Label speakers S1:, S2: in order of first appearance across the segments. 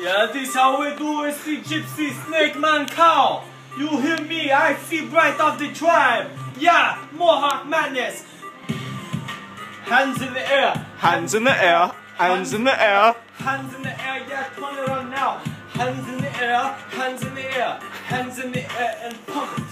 S1: Yeah, this how we do is the gypsy snake man cow. You hear me? I see bright of the tribe. Yeah, Mohawk madness. Hands in the air.
S2: Hands in the air. Hands in the air.
S1: Hands in the air. Yeah, turn it on now. Hands in the air. Hands in the air. Hands in the air and pump it.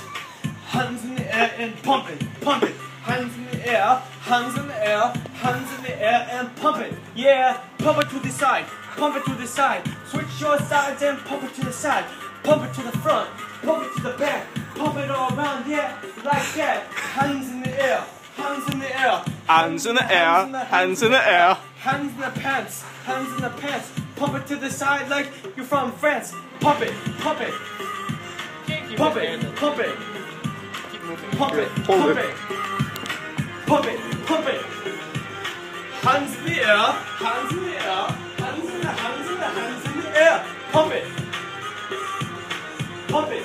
S1: Hands in the air and pump it. Pump it. Hands in the air. Hands in the air. Hands in the air and pump it. Yeah, pump it to the side. Pump it to the side. Switch your sides and pump it to the side. Pump it to the front. Pump it to the back. Pump it all around, yeah, like that. Hands in the air. Hands in the air.
S2: Hands in the air. Hands in the air.
S1: Hands in the pants. Hands in the pants. Pump it to the side like you're from France. Pump it. Pump it. Pump it. Pump it. Pump it. Pump it. Pump it. Pump it. Hands in the air. Hands in the air. Hands in the air. Pump it. Pump it.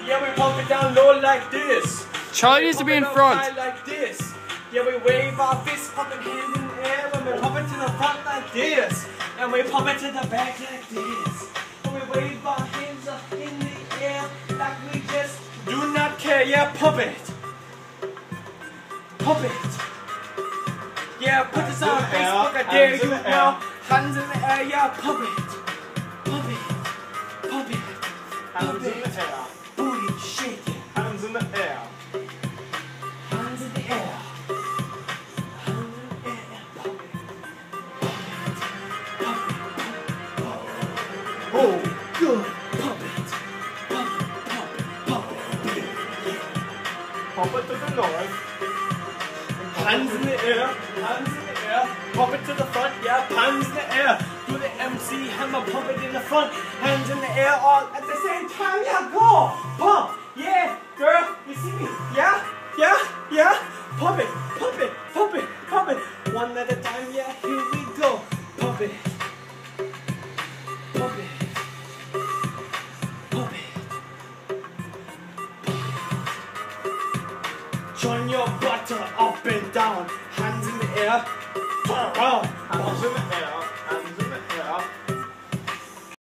S1: Yeah, we pump it down low like this.
S2: Charlie needs to be in front.
S1: Like this. Yeah, we wave our fists, pumping hands in the air. When we pump it to the front like this. And we pump it to the back like this. And we wave our hands up in the air like we just do not care. Yeah, pump it. Pump it. Yeah, put this on Facebook. I dare you now. Hands in the air. Yeah, pump it. Pump it. Pump it.
S2: Hands in the air.
S1: Booty shaking.
S2: Hands in the air.
S1: Hands in the air. Hands in the air. Pump it. Pump it. Pump it. Oh, good. Pump it. Pump it. Pump it. Pump it.
S2: Pump it to the north.
S1: Hands in the air. Hands in the air. Pump it to the front. Yeah, hands in the air. Do the MC hammer. Pump it in the front. Hands in the air all at the same time. Yeah, go. Pump. Yeah, girl. You see me? Yeah. Yeah. Yeah. Pump it. Pump it. Pump it. Pump it. One at a time. Yeah, here we go. Pump it. Pump it. Pump it. Turn your butter up and down. Hands in the air. Turn around.
S2: Hands in the air.